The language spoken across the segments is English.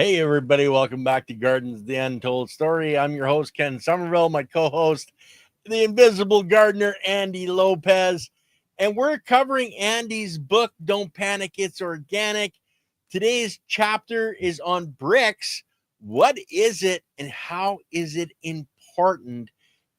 Hey, everybody, welcome back to Gardens, the Untold Story. I'm your host, Ken Somerville, my co host, the invisible gardener, Andy Lopez. And we're covering Andy's book, Don't Panic, It's Organic. Today's chapter is on Brix. What is it and how is it important?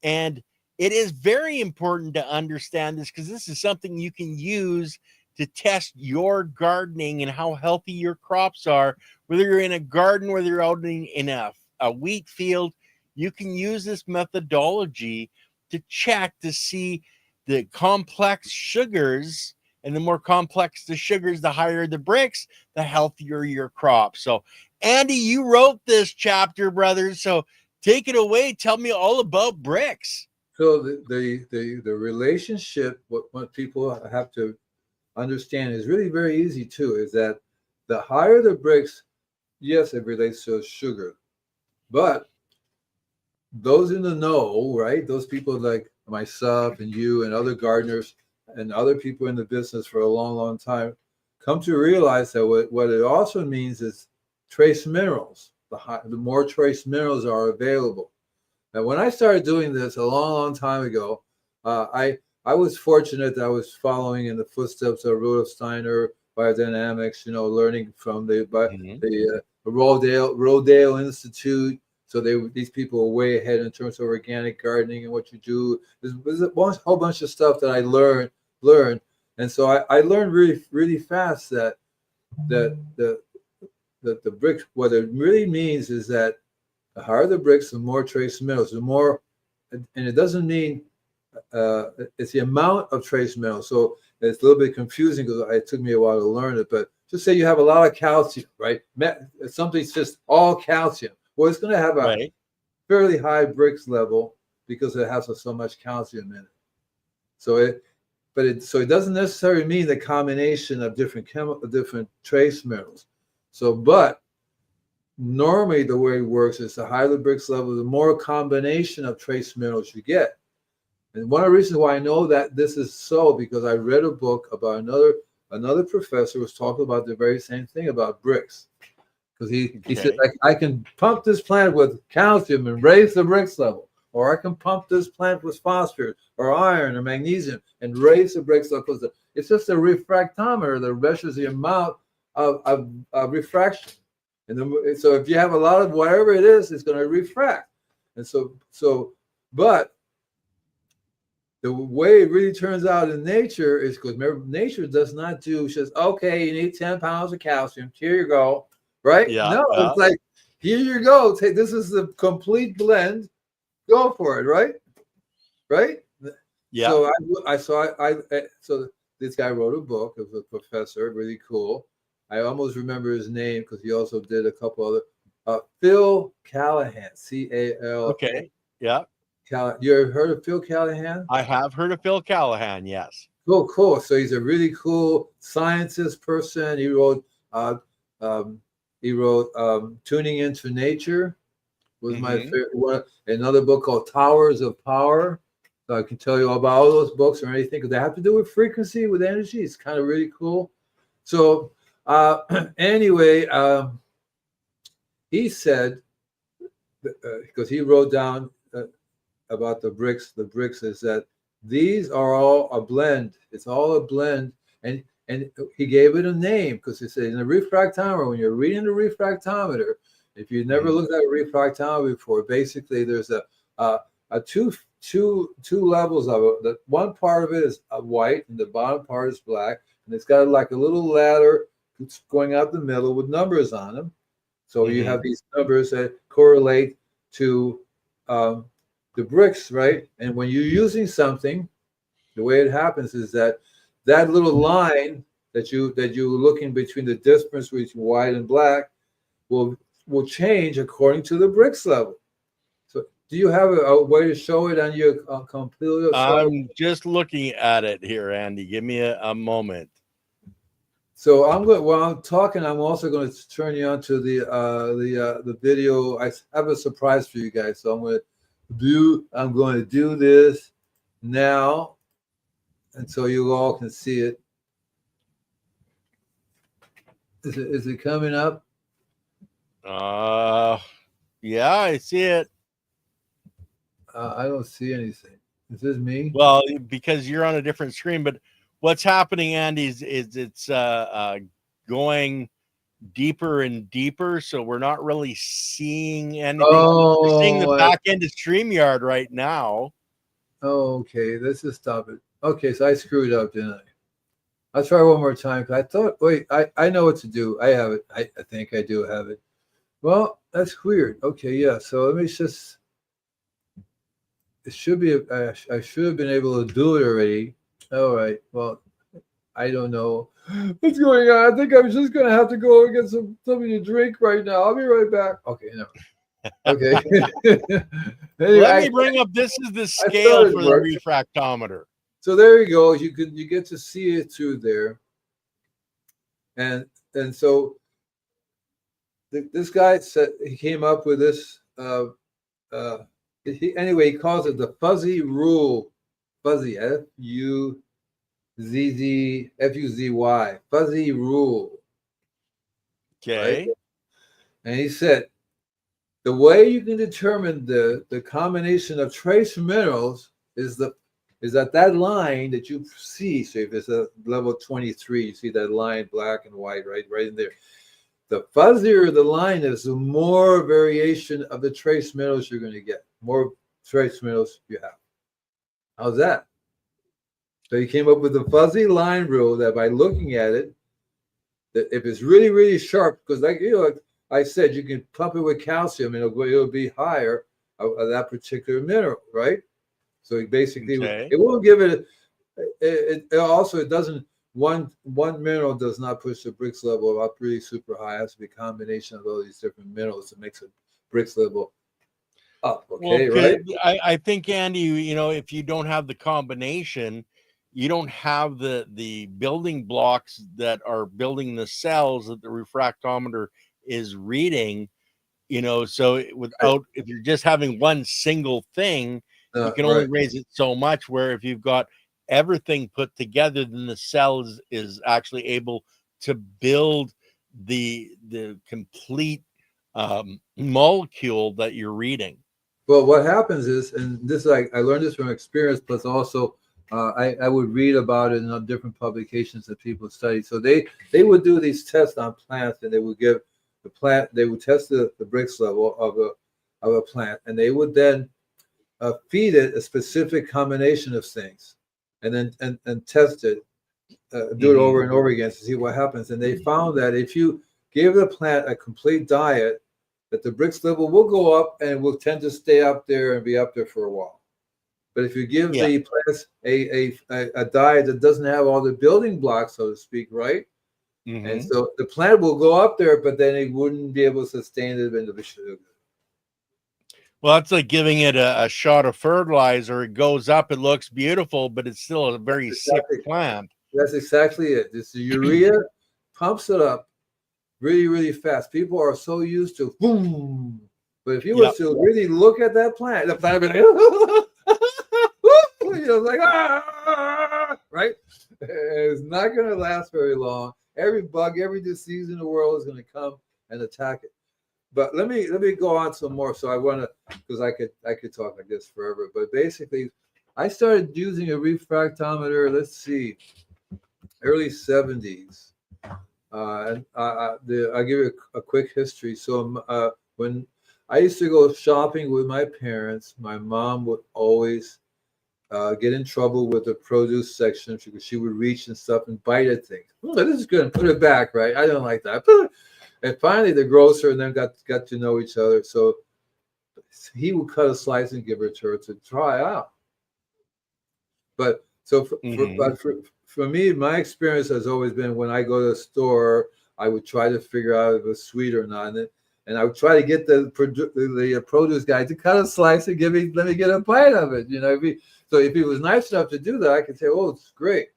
And it is very important to understand this because this is something you can use to test your gardening and how healthy your crops are. Whether you're in a garden, whether you're out in a wheat field, you can use this methodology to check to see the complex sugars. And the more complex the sugars, the higher the Brix, the healthier your crop. So, Andy, you wrote this chapter, brother. So take it away. Tell me all about Brix. So the relationship, what people have to understand is really very easy too, is that the higher the Brix, yes, it relates to sugar, but those in the know, right? Those people like myself and you and other gardeners and other people in the business for a long, long time come to realize that what it also means is trace minerals. The more trace minerals are available. And when I started doing this a long, long time ago, I was fortunate that I was following in the footsteps of Rudolf Steiner, biodynamics, learning from the Rodale Institute. So these people are way ahead in terms of organic gardening and what you do. There's a whole bunch of stuff that I learned, and so I learned really, really fast that the Brix, what it really means is that the higher the Brix, the more trace minerals, the more, and it doesn't mean it's the amount of trace minerals. So it's a little bit confusing because it took me a while to learn it. But just say you have a lot of calcium, right? Something's just all calcium. Well, it's going to have a fairly high Brix level because it has so much calcium in it. So it doesn't necessarily mean the combination of different trace minerals. So, but normally the way it works is the higher the Brix level, the more combination of trace minerals you get. And one of the reasons why I know that this is so, because I read a book about another professor was talking about the very same thing about Brix. Because he said, I can pump this plant with calcium and raise the Brix level, or I can pump this plant with phosphorus or iron or magnesium and raise the Brix level. Because it's just a refractometer that measures the amount of refraction. And so if you have a lot of whatever it is, it's going to refract. And but the way it really turns out in nature is because remember, nature does not do just, okay, you need 10 pounds of calcium. Here you go. Right? Yeah. No, it's like, here you go. This is the complete blend. Go for it. Right? Right? Yeah. So this guy wrote a book of a professor, really cool. I almost remember his name because he also did a couple other. Phil Callahan, C-A-L. Okay. Yeah. You ever heard of Phil Callahan? I have heard of Phil Callahan, yes. Cool. So he's a really cool scientist person. He wrote Tuning into Nature was my favorite one. Another book called Towers of Power. So I can tell you about all those books or anything because they have to do with frequency, with energy. It's kind of really cool. So anyway, he said, because he wrote down about the Brix is that these are all a blend. It's all a blend. And he gave it a name because he said in the refractometer, when you're reading the refractometer, if you've never looked at a refractometer before, basically there's a two levels of it. The one part of it is white and the bottom part is black. And it's got like a little ladder going out the middle with numbers on them. So you have these numbers that correlate to the Brix, right? And when you're using something, the way it happens is that little line that you're looking between the difference between white and black will change according to the Brix level. So do you have a way to show it on your computer? I'm just looking at it here, Andy. Give me a moment. So while I'm talking, I'm also going to turn you on to the video. I have a surprise for you guys. So I'm going to do this now, and so you all can see it. Is it coming up? Yeah, I see it. I don't see anything. Is this me? Well, because you're on a different screen, but what's happening, Andy, is it's going deeper and deeper, so we're not really seeing anything. We're seeing the Oh, back end of StreamYard right now. okay. Let's just stop it. Okay, so I screwed up, didn't I? I'll try one more time. I thought, wait, I know what to do. I have it. I think I do have it. Well, that's weird. Okay, yeah. So let me just. It should be. I should have been able to do it already. All right. Well, I don't know what's going on. I think I'm just gonna have to go and get something to drink right now. I'll be right back. Okay, no. Okay. Anyway, Let me bring up, this is the I scale started for the work. refractometer. So there you go. You get to see it through there, and so this guy said he came up with this. Anyway, he calls it the fuzzy rule. Fuzzy, Fuzzy, fuzzy rule, right? Okay. And he said the way you can determine the combination of trace minerals is that line that you see. So if it's a level 23, you see that line, black and white, right in there. The fuzzier the line is, the more variation of the trace minerals you're going to get. More trace minerals you have. How's that? So he came up with the fuzzy line rule that by looking at it, that if it's really, really sharp, because like like I said, you can pump it with calcium and it'll be higher of that particular mineral, right? So basically, Okay. it won't give it. It also it doesn't. One mineral does not push the Brix level up really super high. It has to be a combination of all these different minerals that makes a Brix level up. Well, Okay, right? I think, Andy, if you don't have the combination, you don't have the building blocks that are building the cells that the refractometer is reading. So without, if you're just having one single thing, you can only Right. raise it so much. Where if you've got everything put together, then the cell is actually able to build the complete molecule that you're reading. Well, what happens is, and this I learned this from experience, plus also I would read about it in different publications that people study. So they would do these tests on plants, and they would give the plant, they would test the Brix level of a plant, and they would then feed it a specific combination of things, and then and test it, do it over and over again to see what happens. And they found that if you gave the plant a complete diet, that the Brix level will go up and will tend to stay up there and be up there for a while. But if you give Yeah. the plants a diet that doesn't have all the building blocks, so to speak, right? And Hmm. so the plant will go up there, but then it wouldn't be able to sustain it into the sugar. Well, that's like giving it a shot of fertilizer. It goes up, it looks beautiful, but it's still a very sick Exactly. plant. That's exactly it. This urea pumps it up really, really fast. People are so used to boom. But if you were Yep. to really look at that plant, the plant would be like, like right? It's not going to last very long. Every bug, every disease in the world is going to come and attack it. But let me go on some more. So I want to, because I could talk like this forever. But basically, I started using a refractometer. Let's see, early 70s. I'll give you a quick history. So when I used to go shopping with my parents, my mom would always get in trouble with the produce section because she would reach and stuff and bite at things. Oh, this is good. And put it back, right? I don't like that. And finally, the grocer and them got to know each other. So he would cut a slice and give it to her to try out. But so Hmm. for me, my experience has always been when I go to the store, I would try to figure out if it was sweet or not, and I would try to get the produce guy to cut a slice and let me get a bite of it. So if he was nice enough to do that, I could say, "Oh, it's great."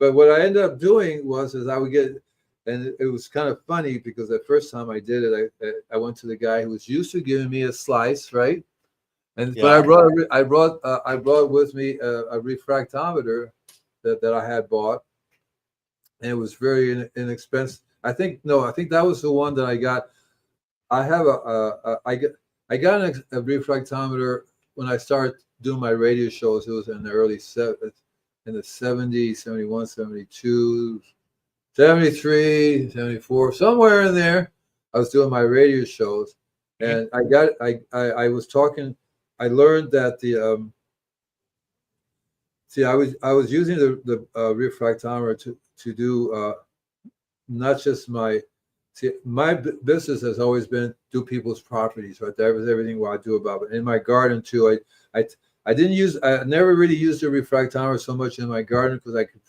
But what I ended up doing is I would get, and it was kind of funny because the first time I did it, I went to the guy who was used to giving me a slice, right? But Yeah. I brought with me a refractometer that I had bought, and it was very inexpensive. I think that was the one that I got I have I got a refractometer when I started doing my radio shows. It was in the in the 70s, 71, 72, 73, 74, somewhere in there. I was doing my radio shows, Okay. and I was talking. I learned that the see I was using the refractometer to do not just my see my business has always been do people's properties, right? That was everything what I do about it. In my garden too, I I didn't use I never really used the refractometer so much in my garden because I could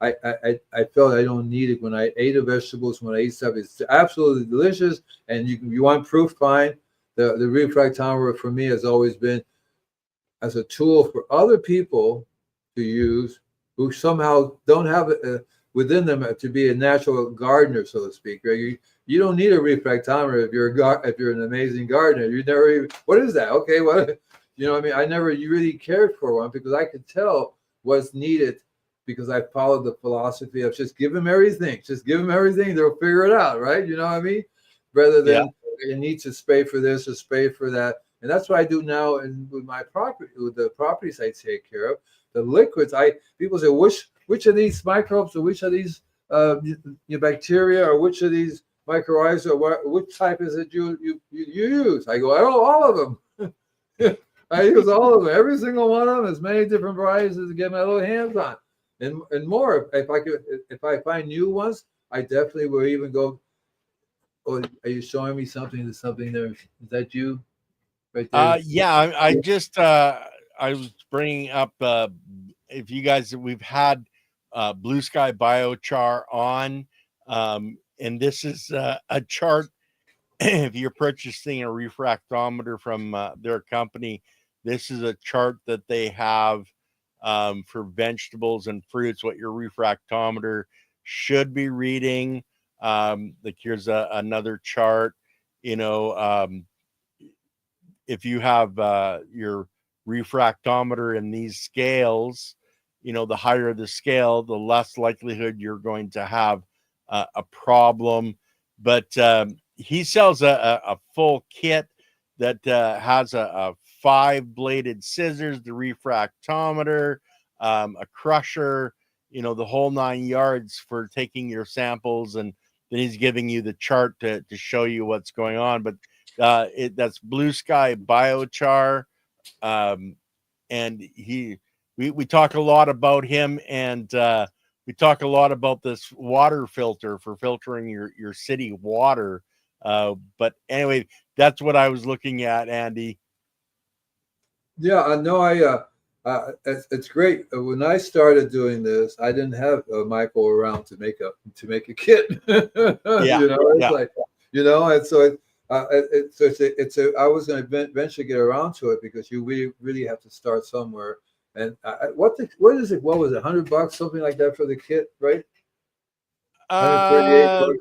I felt I don't need it when I ate the vegetables, when I eat stuff. It's absolutely delicious, and you want proof, fine. The refractometer for me has always been as a tool for other people to use who somehow don't have it within them to be a natural gardener, so to speak. Right? You don't need a refractometer if if you're an amazing gardener. You never even, what is that? Okay, what you know what I mean? I never really cared for one because I could tell what's needed because I followed the philosophy of just give them everything. Just give them everything. They'll figure it out, right? You know what I mean? Rather Yeah. than you need to spay for this or spay for that. And that's what I do now with my property, with the properties I take care of. The liquids, people say, which of these microbes or which of these bacteria or which of these microorganisms or which type is it you use? I go, I don't all of them. I use all of them. Every single one of them, as many different varieties as I get my little hands on, and more. If I find new ones, I definitely will even go. Oh, are you showing me something? There's something there. Is that you right there? Yeah, I just I was bringing up if you guys we've had Blue Sky Biochar on, and this is a chart. If you're purchasing a refractometer from their company, this is a chart that they have for vegetables and fruits. What your refractometer should be reading. Like here's another chart. You know, if you have your refractometer in these scales, you know, the higher the scale, the less likelihood you're going to have a problem. But he sells a full kit that has a 5-bladed scissors, the refractometer, a crusher, you know, the whole 9 yards for taking your samples. And then he's giving you the chart to show you what's going on. But that's Blue Sky Biochar, and we talk a lot about him, and we talk a lot about this water filter for filtering your city water. But anyway, that's what I was looking at, Andy. Yeah, I know. It's great. When I started doing this, I didn't have Michael around to make a kit. Yeah, It's yeah. like, and so I was going to eventually get around to it because you really have to start somewhere. And what is it? What was it? $100, something like that for the kit, right? 138 Uh, bucks,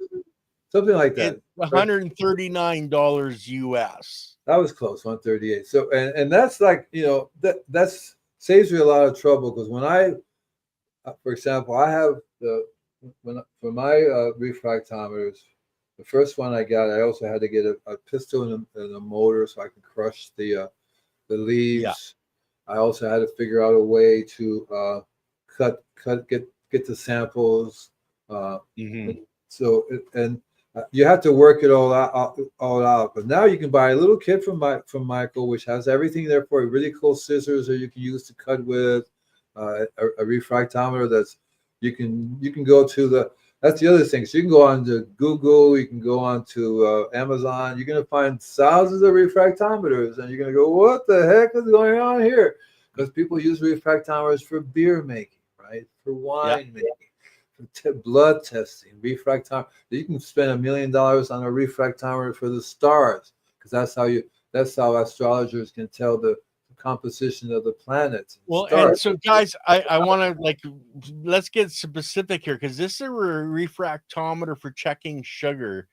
something like it's that, right? $139 US. That was close, 138. So and that's like, that's saves me a lot of trouble because when for example, I have for my refractometers, the first one I got, I also had to get a piston and a motor so I could crush the Yeah. leaves. I also had to figure out a way to get the samples. Uh, Hmm. and you have to work it all out. But now you can buy a little kit from Michael, which has everything there for you. Really cool scissors that you can use to cut with, a refractometer that's you can go to the that's the other thing. So you can go on to Google, you can go on to Amazon. You're gonna find thousands of refractometers, and you're gonna go, what the heck is going on here? Because people use refractometers for beer making, right? For Yeah. wine making, blood testing, refractometer. You can spend $1 million on a refractometer for the stars because that's how astrologers can tell the composition of the planets and Well, and stars. so guys, I want to let's get specific here because this is a refractometer for checking sugar,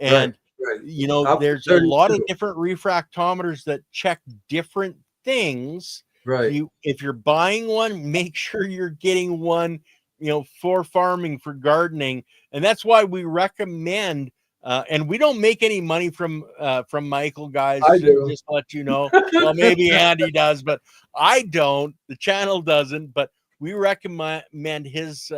Right, and right. you know Up to there's a lot of 32. different refractometers that check different things. Right. If you're buying one, make sure you're getting one, you know, for farming, for gardening, and that's why we recommend And we don't make any money from Michael, guys. I do. Just to let you know. Well, maybe Andy does, but I don't. The channel doesn't. But we recommend his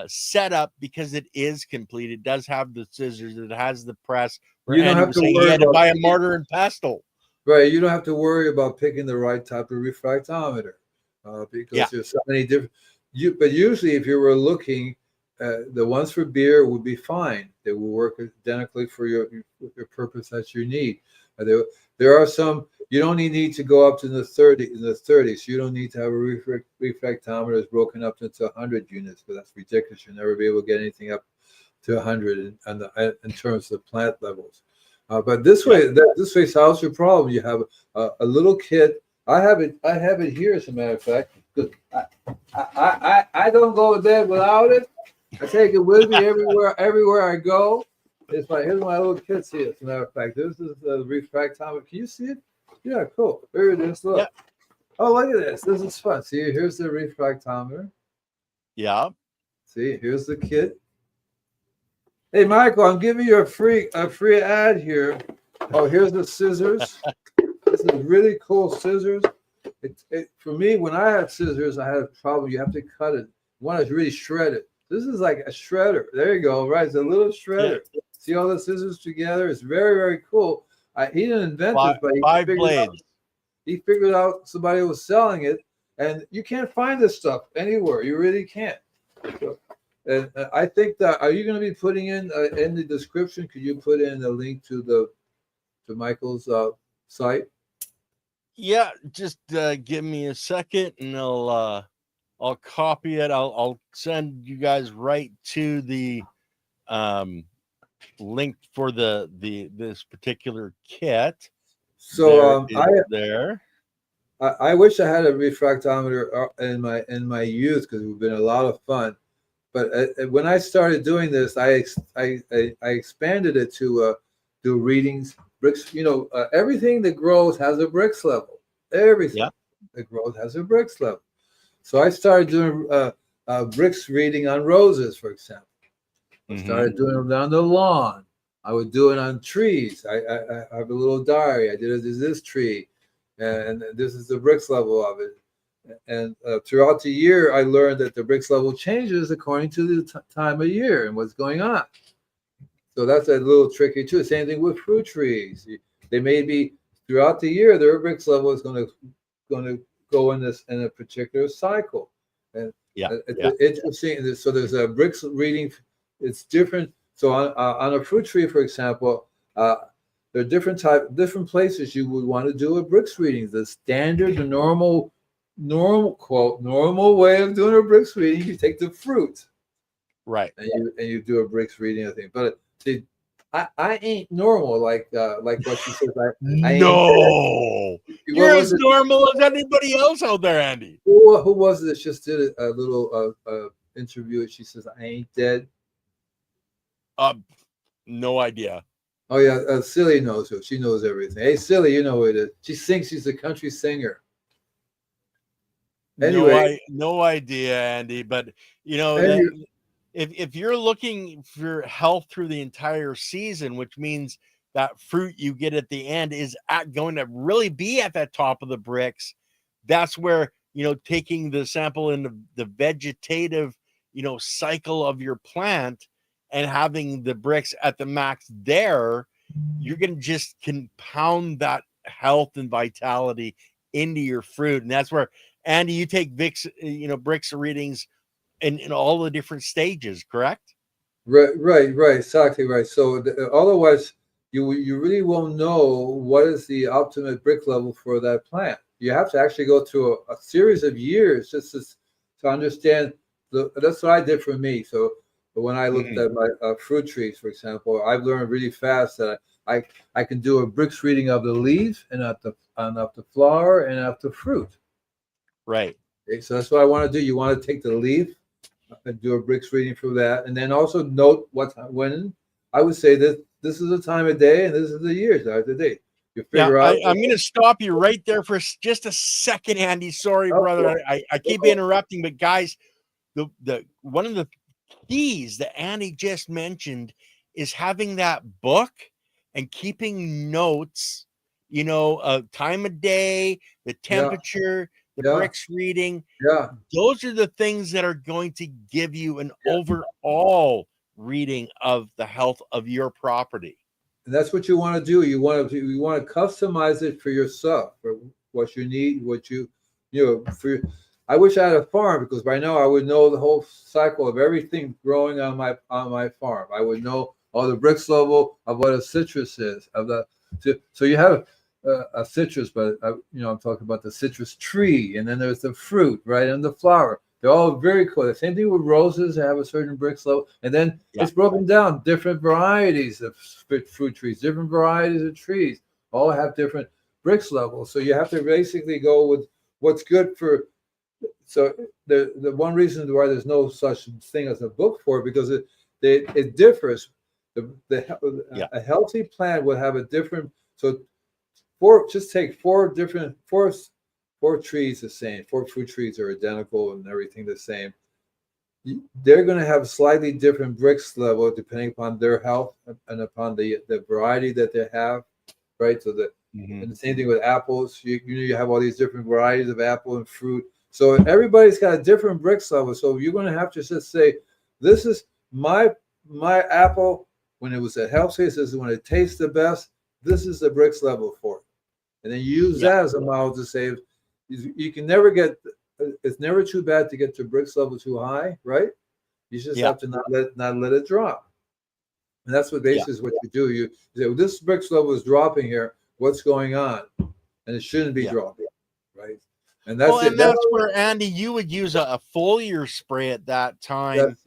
setup because it is complete. It does have the scissors. It has the press. Where You don't Andy have was to saying he worry had to about buy a mortar and pestle. right. You don't have to worry about picking the right type of refractometer Yeah. because there's so many different. But usually, if you were looking, the ones for beer would be fine. They will work identically for your purpose that you need. There are some you don't need to go up to the 30s. You don't need to have a refractometer that's broken up into 100 units because that's ridiculous. You'll never be able to get anything up to 100 in terms of plant levels. But this way solves your problem. You have a little kit. I have it here, as a matter of fact. I don't go to bed without it. I take it with me everywhere I go. Here's my little kits here. As a matter of fact, this is the refractometer. Can you see it? Yeah, cool. Here it is. Look. Yeah. Oh, look at this. This is fun. See, here's the refractometer. Yeah. See, here's the kit. Hey, Michael, I'm giving you a free ad here. Oh, here's the scissors. This is really cool scissors. For me, when I had scissors, I had a problem. You have to cut it. One is really shredded. This is like a shredder. There you go. Right, it's a little shredder. Yeah. See all the scissors together? It's very, very cool. He didn't invent this, but he figured out somebody was selling it, and you can't find this stuff anywhere. You really can't. So, and I think that are you going to be putting in the description? Could you put in a link to Michael's site? Yeah, just give me a second, and I'll copy it. I'll send you guys right to the link for this particular kit. So there. I wish I had a refractometer in my youth because it would have been a lot of fun. But when I started doing this, I expanded it to do readings. Brix, everything that grows has a Brix level. Everything that grows has a Brix level. So I started doing Brix reading on roses, for example. I started doing them down the lawn. I would do it on trees. I have a little diary. I did it as this tree, and this is the Brix level of it. And throughout the year, I learned that the Brix level changes according to the time of year and what's going on. So that's a little tricky too. Same thing with fruit trees. They may be throughout the year, their Brix level is going to go in a particular cycle. And it's interesting. So there's a Brix reading. It's different. So on a fruit tree, for example, there are different places you would want to do a Brix reading. The standard, the normal way of doing a Brix reading, you take the fruit, right, and you do a Brix reading. I think, but see, I ain't normal like what she says. No, you're as normal as anybody else out there, Andy. Who was it that just did a little interview? She says, "I ain't dead." No idea. Oh yeah, Silly knows who. She knows everything. Hey, Silly, you know who it is. She sings. She's a country singer. Anyway, no idea, Andy. But if you're looking for health through the entire season, which means that fruit you get at the end is going to really be at the top of the Brix, that's where taking the sample in the vegetative cycle of your plant and having the Brix at the max there, you're going to just compound that health and vitality into your fruit. And that's where, Andy, you take Brix readings in all the different stages, correct? Right, exactly right. So otherwise, you really won't know what is the optimal Brix level for that plant. You have to actually go through a series of years just to understand. That's what I did for me. So when I looked at my fruit trees, for example, I've learned really fast that I can do a Brix reading of the leaf and of the flower and of the fruit. Right. Okay, so that's what I want to do. You want to take the leaf and do a Brix reading for that, and then also note when. I would say that this is the time of day and this is the year, the date. You figure out. I'm going to stop you right there for just a second, Andy. Sorry, brother. I keep interrupting, but guys, the one of the keys that Andy just mentioned is having that book and keeping notes, time of day, the Yeah. temperature, the Yeah. Brix reading. Yeah. Those are the things that are going to give you an Yeah. overall reading of the health of your property. And that's what you want to do. You want to customize it for yourself, for what you need, for. I wish I had a farm, because by now I would know the whole cycle of everything growing on my farm. I would know all the Brix level of what a citrus is of the. So you have a citrus, but I'm talking about the citrus tree, and then there's the fruit, right, and the flower. They're all very cool. The same thing with roses. They have a certain Brix level, and then it's broken down. Different varieties of fruit trees, different varieties of trees, all have different Brix levels. So you have to basically go with what's good for. So the one reason why there's no such thing as a book for it, because it differs. A healthy plant will have a different. So take four trees the same. Four fruit trees are identical and everything the same. They're going to have slightly different Brix level depending upon their health and upon the variety that they have, right? So and the same thing with apples. You have all these different varieties of apple and fruit. So everybody's got a different Brix level. So you're going to have to just say, this is my apple when it was the healthiest. This is when it tastes the best. This is the Brix level for it. And then you use that as a model to say, you can never get. It's never too bad to get to Brix level too high, right? You just have to not let it drop. And that's what basically is what you do. You say, well, this Brix level is dropping here. What's going on? And it shouldn't be dropping, right? And that's and that's where, Andy, you would use a foliar spray at that time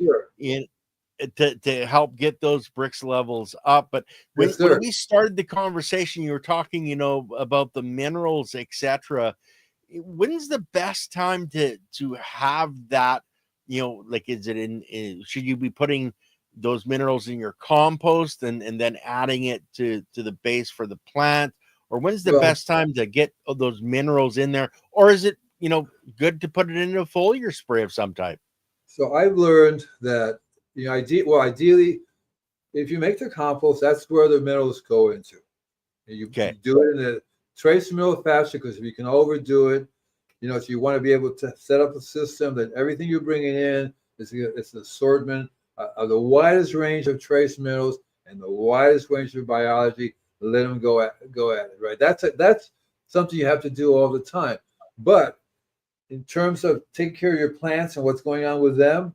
to help get those Brix levels up. But when we started the conversation, you were talking, about the minerals, etc. When's the best time to have that? Like, is it should you be putting those minerals in your compost and then adding it to the base for the plant? Or when's the best time to get those minerals in there? Or is it, good to put it in a foliar spray of some type? So I've learned that, ideally, if you make the compost, that's where the minerals go into. You do it in a trace mineral fashion, because if you can overdo it, so you want to be able to set up a system that everything you're bringing in it's an assortment of the widest range of trace minerals and the widest range of biology. Let them go at it, right? That's something you have to do all the time. But in terms of taking care of your plants and what's going on with them,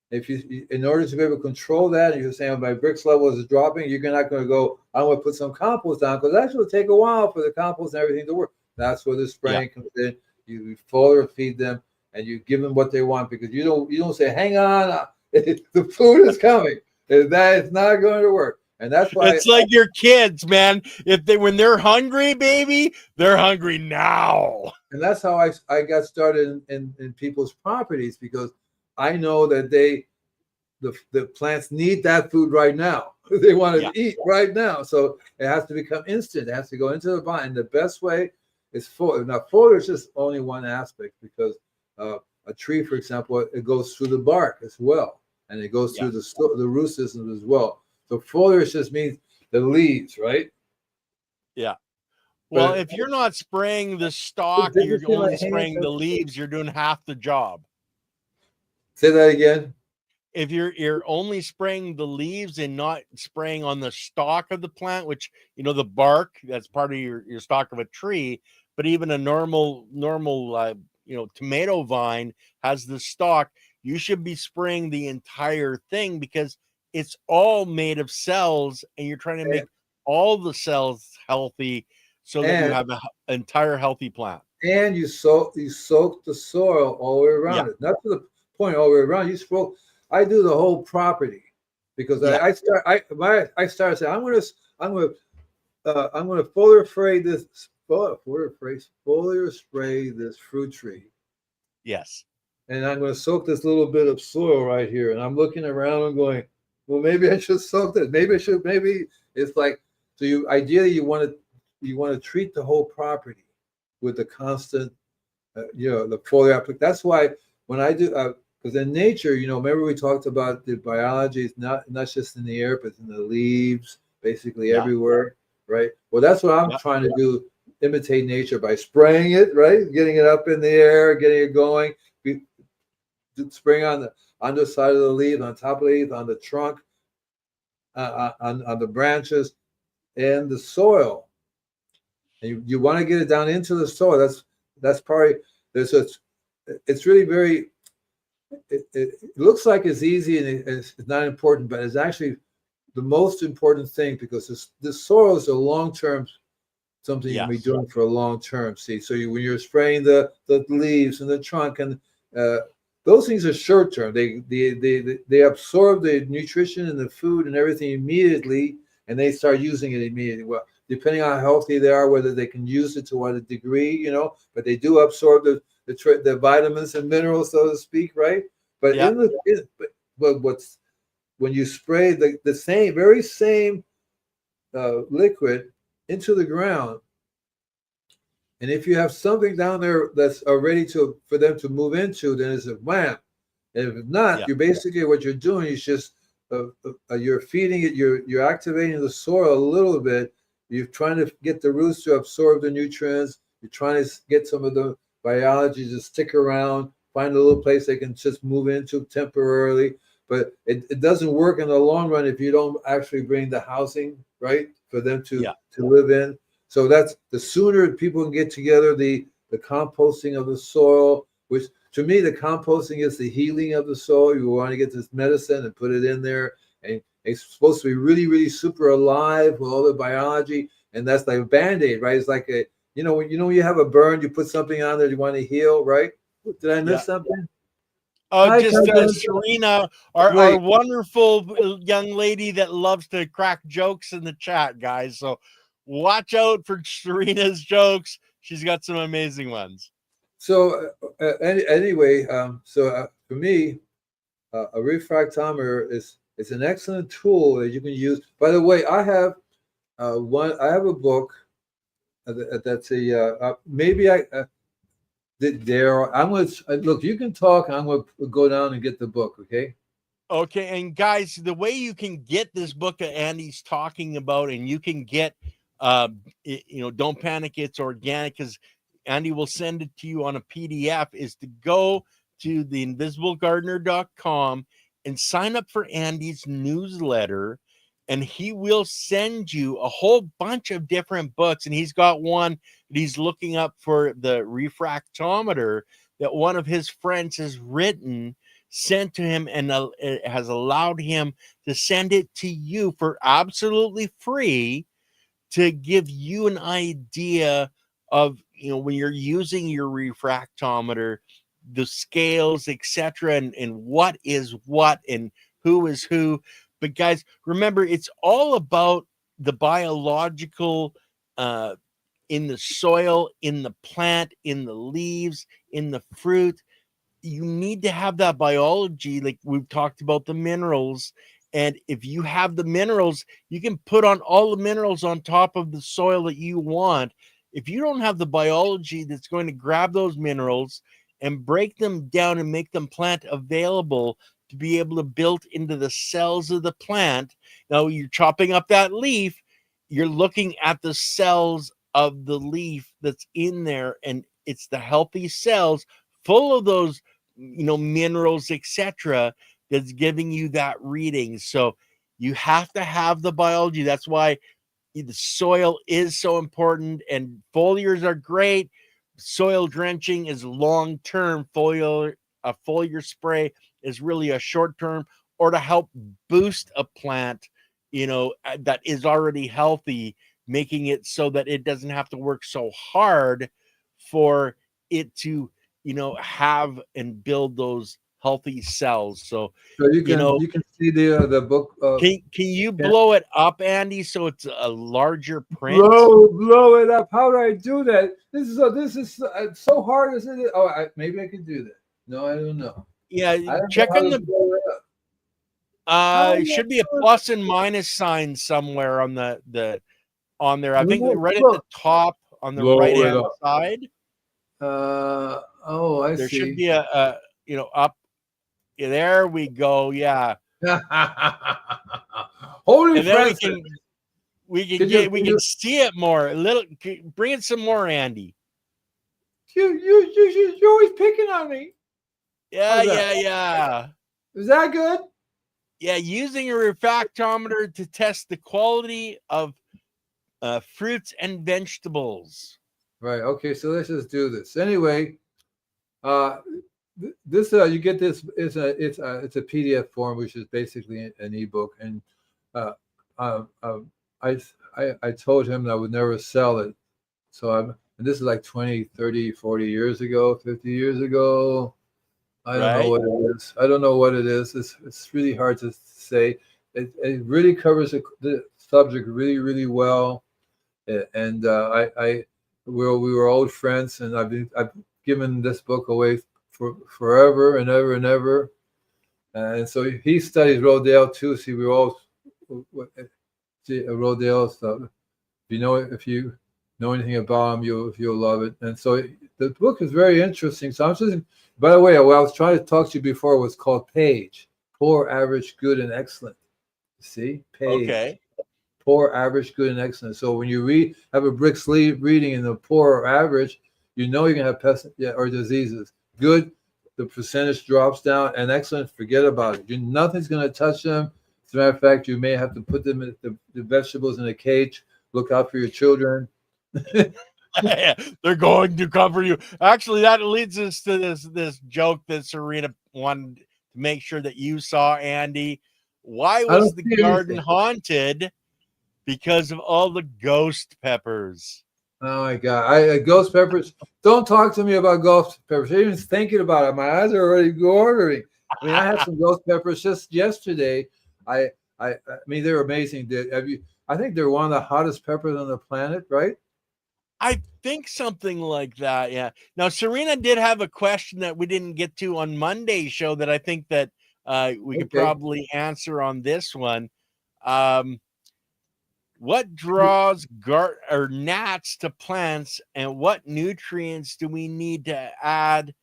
in order to be able to control that, and you're saying my Brix level is dropping, you're not going to go, I'm going to put some compost down, because that will take a while for the compost and everything to work. That's where the spraying comes in. You foliar feed them, and you give them what they want, because you don't say, hang on, the food is coming. That is not going to work. And that's why it's like your kids, man. When they're hungry, baby, they're hungry now. And that's how I got started in people's properties, because I know that the plants need that food right now. They want to eat right now. So it has to become instant. It has to go into the vine. The best way is foliar. Now, foliar is just only one aspect, because a tree, for example, it goes through the bark as well, and it goes through the root system as well. So foliar just means the leaves, right? Yeah. Well, if you're not spraying the stalk, you're only spraying the leaves, you're doing half the job. Say that again. If you're only spraying the leaves and not spraying on the stalk of the plant, which, the bark, that's part of your stalk of a tree, but even a normal tomato vine has the stalk, you should be spraying the entire thing, because it's all made of cells, and you're trying to make all the cells healthy so that you have an entire healthy plant. And you soak the soil all the way around it. Not to the point all the way around. I do the whole property, because I started saying, I'm going to foliar spray this fruit tree. Yes. And I'm going to soak this little bit of soil right here. And I'm looking around and going, well, maybe I should soak this. Maybe it's like, so ideally you want to treat the whole property with the constant, the foliar application. That's why when I do, because in nature, you know, remember we talked about the biology is not just in the air, but in the leaves, basically Yeah. everywhere, right? Well, that's what I'm Yeah. trying to do, imitate nature by spraying it, right? Getting it up in the air, getting it going. We spraying on the side of the leaf, on top of the leaf, on the trunk, on the branches, and the soil. And you want to get it down into the soil. That's probably there's a. It's really very. It looks like it's easy and it's not important, but it's actually the most important thing because this soil is a long term something you can be Yes. doing for a long term. See, so when you're spraying the leaves and the trunk and uh, those things are short term. They absorb the nutrition and the food and everything immediately, and they start using it immediately. Well, depending on how healthy they are, whether they can use it to what a degree, you know, but they do absorb the vitamins and minerals, so to speak, right? But Yeah. but what's when you spray the same very same liquid into the ground, and if you have something down there that's ready to for them to move into, then it's a wham. And if not, Yeah. you're basically what you're doing is just you're feeding it, you're activating the soil a little bit. You're trying to get the roots to absorb the nutrients. You're trying to get some of the biology to stick around, find a little place they can just move into temporarily. But it doesn't work in the long run if you don't actually bring the housing right for them Yeah. to live in. So that's the sooner people can get together, the composting of the soil, which to me the composting is the healing of the soil. You want to get this medicine and put it in there, and it's supposed to be really, really super alive with all the biology, and that's like a band-aid, right? It's like a when you have a burn, you put something on there you want to heal, right? Did I Yeah. miss something? Oh, Hi, just cousin. Serena, our Wait. wonderful young lady that loves to crack jokes in the chat, guys. So watch out for Serena's jokes. She's got some amazing ones. So anyway, for me, a refractometer is an excellent tool that you can use. By the way, I have one. I have a book that's maybe there. I'm going to look. You can talk. I'm going to go down and get the book. Okay. Okay, and guys, the way you can get this book that Andy's talking about, and you can get, don't panic, it's organic, because Andy will send it to you on a PDF, is to go to theinvisiblegardener.com and sign up for Andy's newsletter, and he will send you a whole bunch of different books. And he's got one that he's looking up for the refractometer that one of his friends has written, sent to him, and it has allowed him to send it to you for absolutely free to give you an idea of, when you're using your refractometer, the scales, etc., and what is what and who is who. But guys, remember, it's all about the biological in the soil, in the plant, in the leaves, in the fruit. You need to have that biology, like we've talked about the minerals. And if you have the minerals, you can put on all the minerals on top of the soil that you want. If you don't have the biology that's going to grab those minerals and break them down and make them plant available to be able to build into the cells of the plant, now you're chopping up that leaf, you're looking at the cells of the leaf that's in there, and it's the healthy cells full of those minerals, etc., that's giving you that reading. So you have to have the biology. That's why the soil is so important, and foliars are great. Soil drenching is long term. A foliar spray is really a short term, or to help boost a plant that is already healthy, making it so that it doesn't have to work so hard for it to have and build those healthy cells. So So you you can know you can see the book. can you blow it up, Andy, so it's a larger print? Blow it up. How do I do that? This is so hard, isn't it? Oh, maybe I could do that. No, I don't know. Yeah, I don't know check how on to the blow it up. How it do I should be a do it? plus and minus sign somewhere on the on there. I think right at the Look, top on the right blow it hand up. side Oh, I there should see. be a up. There we go. Yeah. Holy And then Francis! we can see it more. A little, bring in some more, Andy. You're always picking on me. Yeah, How's that? yeah. Is that good? Yeah, using a refractometer to test the quality of fruits and vegetables. Right. Okay. So let's just do this. Anyway, uh, this you get this. It's a PDF form, which is basically an ebook, and uh, uh, uh, I told him that I would never sell it. So and this is like 20, 30, 40 years ago, 50 years ago. I don't know Right? what it is. I don't know what it is. It's really hard to say. It really covers the subject really, really well. And we were old friends, and I've given this book away for forever and ever and ever. And so he studies Rodale too. See, we all Rodale stuff. If you know anything about him, you'll love it. And so the book is very interesting. So I'm just, by the way, what I was trying to talk to you before was called Page, Poor, Average, Good, and Excellent. See, Page. Okay. Poor, average, good, and excellent. So when you have a Brix reading in the poor or average, you know you're gonna have pests or diseases. Good, the percentage drops down, and excellent, forget about it. Nothing's gonna touch them. As a matter of fact, you may have to put them in the vegetables in a cage. Look out for your children. They're going to cover you. Actually, that leads us to this joke that Serena wanted to make sure that you saw, Andy. Why was the garden haunted? Because of all the ghost peppers. Oh my God! Ghost peppers. Don't talk to me about ghost peppers. Even thinking about it, my eyes are already watering. I mean, I had some ghost peppers just yesterday. I mean, they're amazing. I think they're one of the hottest peppers on the planet, right? I think something like that. Yeah. Now, Serena did have a question that we didn't get to on Monday's show that I think that we could probably answer on this one. What draws gnats to plants, and what nutrients do we need to add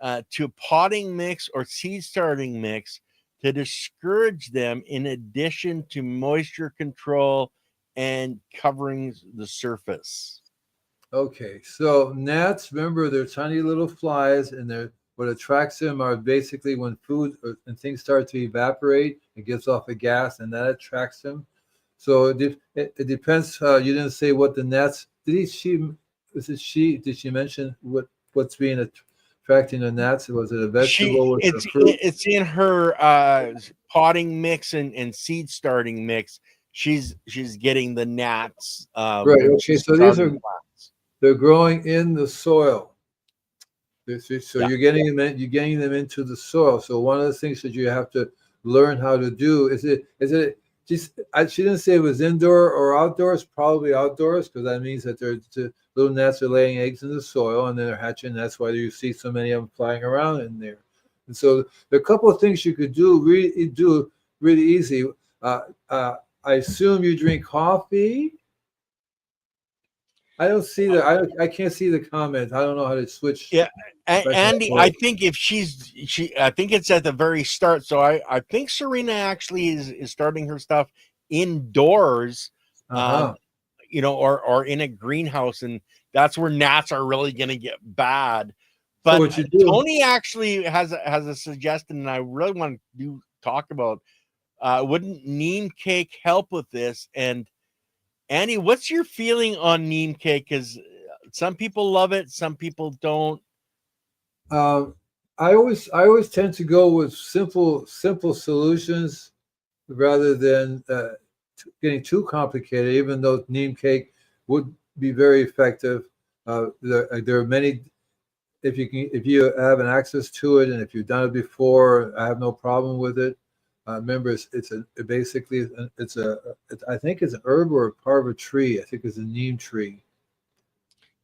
to a potting mix or seed starting mix to discourage them, in addition to moisture control and covering the surface? Okay, so gnats, remember, they're tiny little flies, and what attracts them are basically when food and things start to evaporate, it gives off a gas, and that attracts them. So it depends. You didn't say what the gnats. Did she? Did she mention what's being attracting the gnats? Was it a vegetable? It's in her potting mix and seed starting mix. She's getting the gnats. Right. Okay. So they're growing in the soil. So you're getting them into the soil. So one of the things that you have to learn how to do is it. She didn't say it was indoor or outdoors. Probably outdoors, because that means that the little gnats are laying eggs in the soil and then they're hatching. That's why you see so many of them flying around in there. And so there are a couple of things you could do really easy. I assume you drink coffee. I don't see I can't see the comment. I don't know how to switch. Yeah, Andy, I think if I think it's at the very start. So I think Serena actually is starting her stuff indoors, you know, or in a greenhouse, and that's where gnats are really going to get bad. But so Tony actually has a suggestion, and I really want to talk about. Wouldn't neem cake help with this? And Andy, what's your feeling on neem cake? Because some people love it, some people don't. I always tend to go with simple solutions rather than getting too complicated. Even though neem cake would be very effective, there are many. If you have an access to it, and if you've done it before, I have no problem with it. Remember, I think it's an herb or a part of a tree. I think it's a neem tree.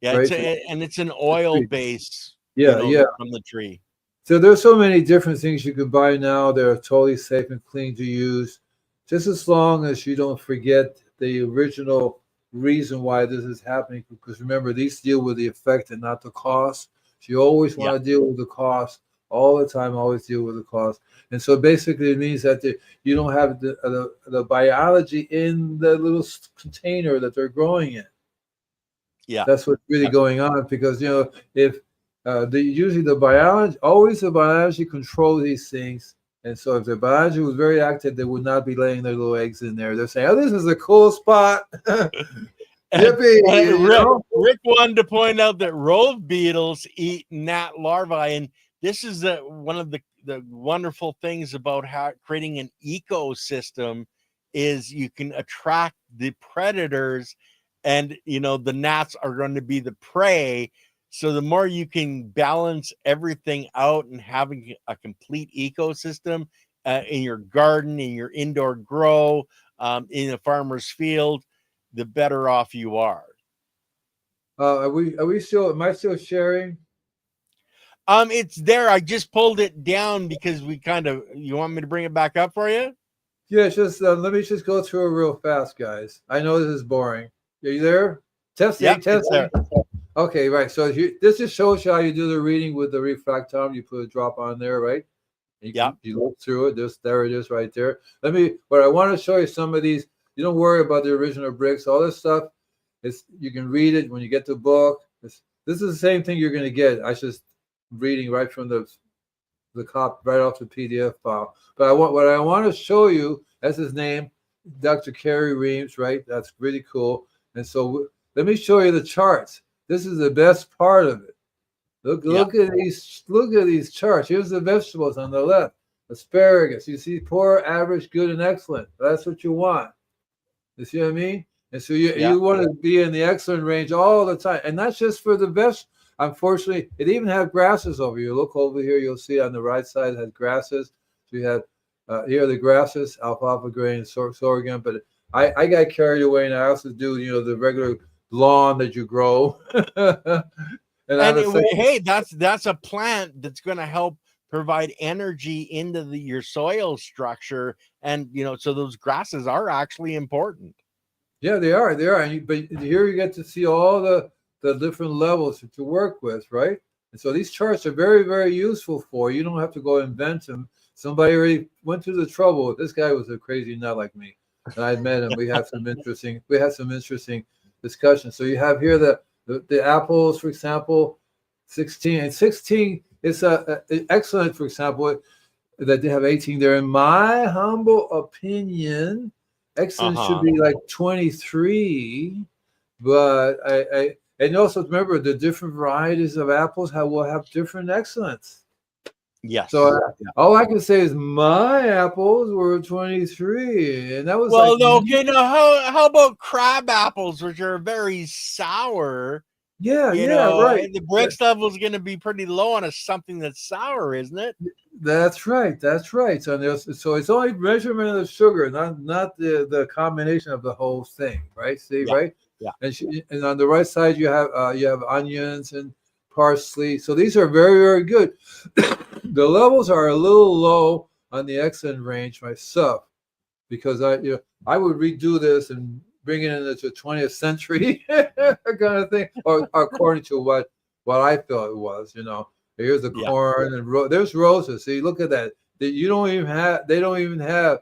Yeah, right? It's an oil base. Yeah, from the tree. So there's so many different things you can buy now. They're totally safe and clean to use, just as long as you don't forget the original reason why this is happening. Because remember, these deal with the effect and not the cost. So you always want to deal with the cost all the time. Always deal with the cost. And so basically, it means that you don't have the biology in the little container that they're growing in. Yeah. That's what's really going on, because if usually the biology, always the biology control these things. And so if the biology was very active, they would not be laying their little eggs in there. They're saying, "Oh, this is a cool spot." And, Yippee! Rick wanted to point out that rove beetles eat gnat larvae, and this is one of the wonderful things about creating an ecosystem is you can attract the predators, and the gnats are going to be the prey. So the more you can balance everything out and having a complete ecosystem in your garden, in your indoor grow, in a farmer's field, the better off you are. Are we still? Am I still sharing? It's there. I just pulled it down because you want me to bring it back up for you? Yeah, just let me just go through it real fast, guys. I know this is boring. Are you there? Testing, Yep, testing. it's there. Okay, right. So this just shows you how you do the reading with the refractometer. You put a drop on there, right? You look through it. There it is right there. What I want to show you, some of these, you don't worry about the original Brix. All this stuff, you can read it when you get the book. This is the same thing you're going to get. I just reading right from the cop, right off the PDF file. But what I want to show you, that's his name, Dr. Kerry Reams, right? That's really cool. And so let me show you the charts. This is the best part of it. Look at these charts. Here's the vegetables on the left. Asparagus. You see poor, average, good, and excellent. That's what you want. You see what I mean? And so you want to be in the excellent range all the time. And not just for the best. Unfortunately, it even has grasses over here. Look over here. You'll see on the right side it has grasses. So you have here are the grasses, alfalfa grain, sorghum. But I got carried away, and I also do the regular lawn that you grow. Hey, that's a plant that's going to help provide energy into your soil structure, and so those grasses are actually important. Yeah, they are. But here you get to see all the different levels to work with, right? And so these charts are very, very useful for you. You don't have to go invent them. Somebody already went through the trouble. This guy was a crazy nut like me, and I met him. We had some interesting discussions. So you have here the apples, for example, 16 and 16 is excellent. For example, that they have 18 there. In my humble opinion, excellent should be like 23. But and also remember, the different varieties of apples will have different excellence. Yes. So all I can say is my apples were 23, and that was okay. Now, how about crab apples, which are very sour? Yeah, right. The Brix level is going to be pretty low on something that's sour, isn't it? That's right. So it's only measurement of the sugar, not the combination of the whole thing, right? See, right? Yeah. And on the right side you have onions and parsley. So these are very, very good. The levels are a little low on the excellent range myself, because I would redo this and bring it into the 20th century kind of thing, or according to what I felt it was. Here's the corn and there's roses. See, look at that. They don't even have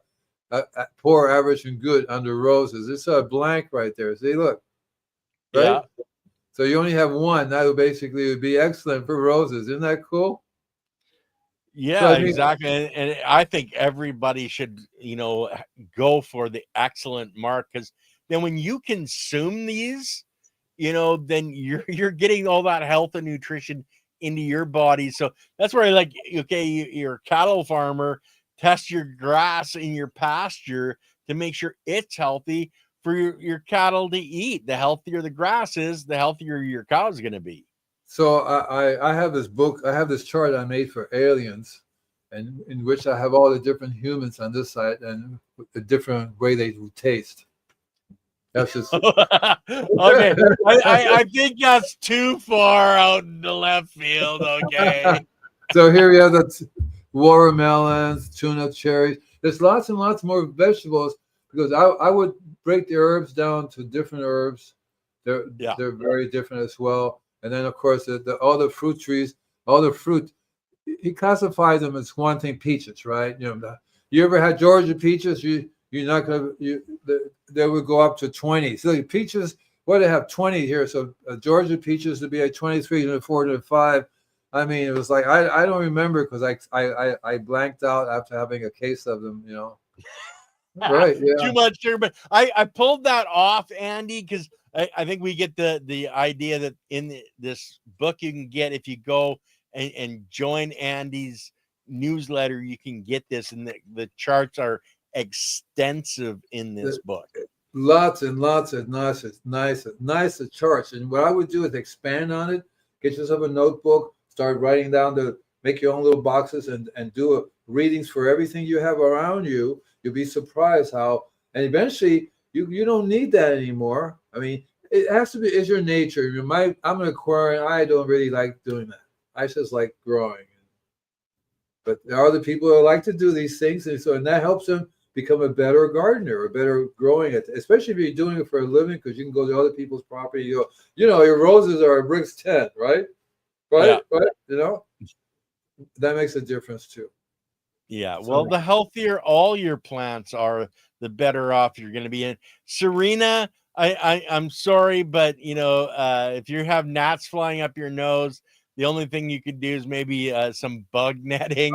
a poor, average, and good under roses. It's a blank right there. See, look. Right? Yeah. So you only have one. That would basically be excellent for roses. Isn't that cool? Yeah, so, exactly. And I think everybody should, go for the excellent mark, because then when you consume these, then you're getting all that health and nutrition into your body. So that's where you're a cattle farmer, test your grass in your pasture to make sure it's healthy for your cattle to eat. The healthier the grass is, the healthier your cow is going to be. So I have this book. I have this chart I made for aliens, and in which I have all the different humans on this side and the different way they taste. That's just okay. I think that's too far out in the left field. Okay. So here we have the watermelons, tuna, cherries. There's lots and lots more vegetables, because I would break the herbs down to different herbs. They're very different as well. And then of course all the fruit trees, all the fruit. he classifies them as one thing, peaches, right? You ever had Georgia peaches? You're not gonna they would go up to 20. So the peaches, what they have 20 here. So Georgia peaches to be at 23 and 4 and 5. I mean, it was like I don't remember because I blanked out after having a case of them. Right? Yeah. Too much sugar, but I pulled that off, Andy, because I think we get the idea that in this book you can get, if you go and join Andy's newsletter, you can get this, and the charts are extensive in this book. Lots and lots of nice charts. And what I would do is expand on it, get yourself a notebook, start writing down make your own little boxes and do readings for everything you have around you. You'll be surprised how, and eventually you don't need that anymore. I mean, it has to be, it's your nature. I'm an Aquarian. I don't really like doing that. I just like growing. But there are other people that like to do these things. And that helps them become a better gardener, a better growing it, especially if you're doing it for a living, because you can go to other people's property. You go, your roses are a Brix 10, right? Right? Yeah. Right? That makes a difference too. Yeah. Well, the healthier all your plants are, the better off you're going to be in. Serena, I'm sorry, but if you have gnats flying up your nose, the only thing you could do is maybe some bug netting,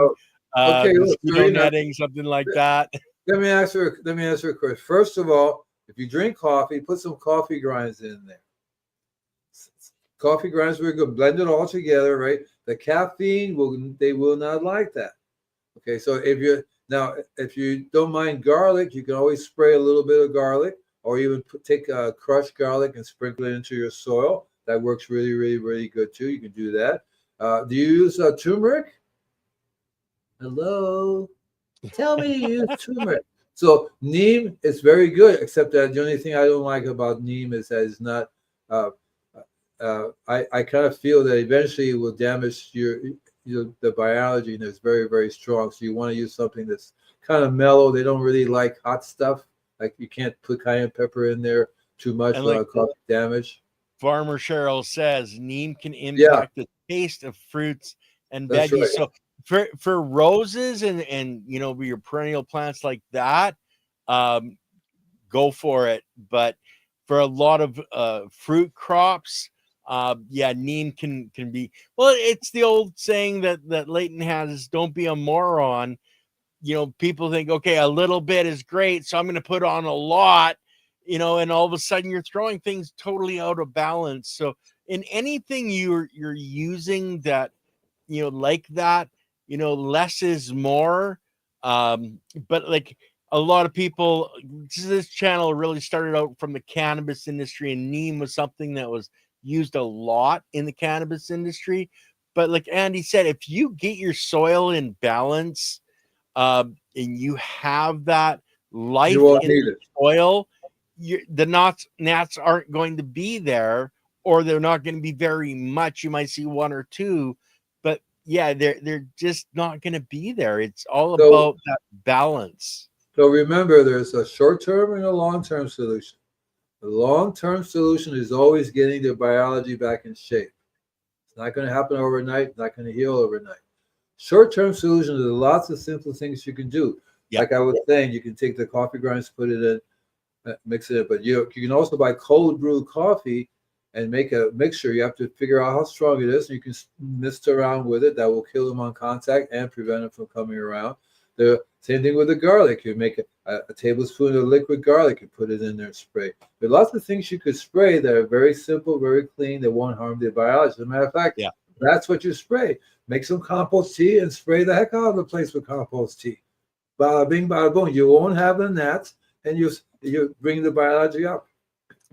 mosquito netting, something like that. Let me ask you a question. First of all, if you drink coffee, put some coffee grinds in there. Coffee grinds, we're going to blend it all together, right? The caffeine they will not like that. Okay, so if you don't mind garlic, you can always spray a little bit of garlic, or even take crushed garlic and sprinkle it into your soil. That works really, really, really good too. You can do that. Do you use turmeric? Hello, tell me you use turmeric. So neem is very good, except that the only thing I don't like about neem is that it's not. I kind of feel that eventually it will damage the biology, and it's very, very strong. So you want to use something that's kind of mellow. They don't really like hot stuff. Like you can't put cayenne pepper in there too much without causing damage. Farmer Cheryl says neem can impact the taste of fruits and veggies. Right. So for roses and your perennial plants like that, go for it. But for a lot of fruit crops, neem can be, well, it's the old saying that Leighton has, don't be a moron. People think, okay, a little bit is great, so I'm going to put on a lot, and all of a sudden you're throwing things totally out of balance. So in anything you're using that, like that, less is more. But like a lot of people, this channel really started out from the cannabis industry, and neem was something that was used a lot in the cannabis industry. But like Andy said, if you get your soil in balance, and you have that life in the soil, the gnats aren't going to be there, or they're not going to be very much. You might see one or two, but they're just not going to be there. It's all about that balance. So remember, there's a short-term and a long-term solution. The long-term solution is always getting the biology back in shape. It's not going to happen overnight. It's not going to heal overnight. Short-term solutions, there are lots of simple things you can do. Yep. Like I was saying, you can take the coffee grinds, put it in, mix it in. But you can also buy cold brew coffee and make a mixture. You have to figure out how strong it is. And you can mist around with it. That will kill them on contact and prevent them from coming around. The same thing with the garlic. You make a tablespoon of liquid garlic and put it in there and spray. There are lots of things you could spray that are very simple, very clean, that won't harm the biology. As a matter of fact, that's what you spray. Make some compost tea and spray the heck out of the place with compost tea. Bada bing, bada boom. You won't have the gnats, and you bring the biology up.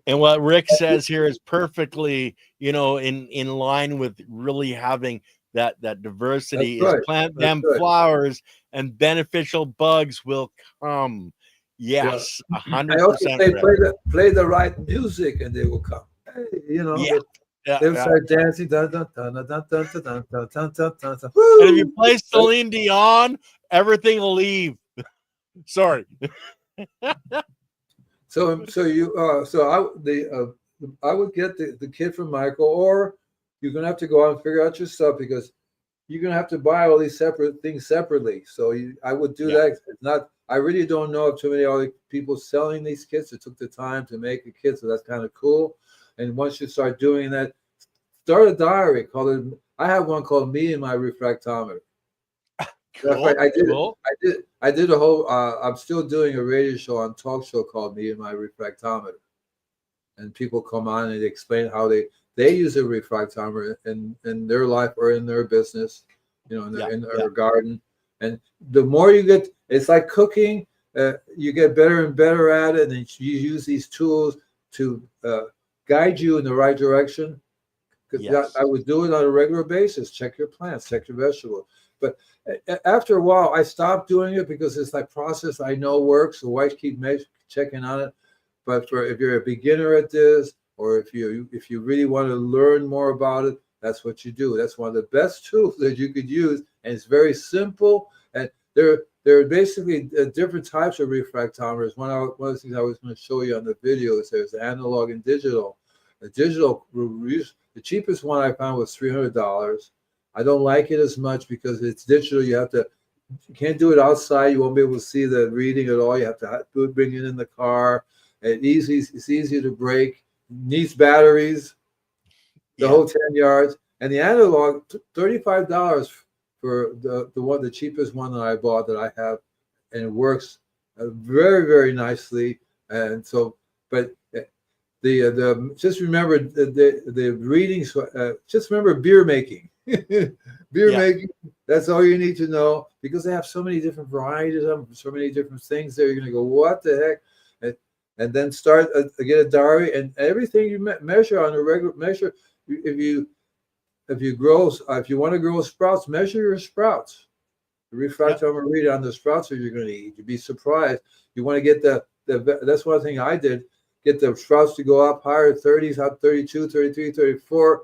And what Rick says here is perfectly, in line with really having that diversity. Is plant them flowers, and beneficial bugs will come. Yes, 100%. I also say play the right music, and they will come. Hey, they'll start dancing. Dun, dun, dun, dun, dun, dun, dun, dun, dun, dun, dun, dun. And if you play Celine Dion, everything will leave. Sorry. I would get the kit from Michael, or you're gonna have to go out and figure out yourself, because you're gonna have to buy all these separate things separately. So I would do Yeah. that. It's not. I really don't know of too many other people selling these kits that took the time to make a kit, so that's kind of cool. And once you start doing that, start a diary. Call it. I have one called "Me and My Refractometer." That's right. Cool. I did. Cool. I did a whole. I'm still doing a radio show on talk show called "Me and My Refractometer," and people come on and they explain how they use a refractometer in their life or in their business, Yeah. in Yeah. their garden. And the more you get, it's like cooking. You get better and better at it, and you use these tools to guide you in the right direction. Because Yes. I would do it on a regular basis. Check your plants, check your vegetables. But after a while, I stopped doing it because it's like process I know works. So why keep checking on it? But if you're a beginner at this, or if you really want to learn more about it, that's what you do. That's one of the best tools that you could use, and it's very simple. And there are basically different types of refractometers. One of the things I was going to show you on the video is there's analog and digital. The digital, the cheapest one I found was $300. I don't like it as much because it's digital. You can't do it outside. You won't be able to see the reading at all. You have to bring it in the car. It's easy to break. Needs batteries, the Yeah. whole 10 yards. And the analog, $35 for the cheapest one that I bought that I have, and it works very, very nicely. And so, but just remember the readings. Just remember beer making. Beer Yeah. making. That's all you need to know, because they have so many different varieties of them, so many different things there. You're going to go, what the heck? And then get a diary, and everything you measure on a regular measure. If you want to grow sprouts, measure your sprouts. The refractometer read on the sprouts that you're going to eat. You'd be surprised. You want to get that's one thing I did. Get the sprouts to go up higher, 30s, up 32, 33, 34.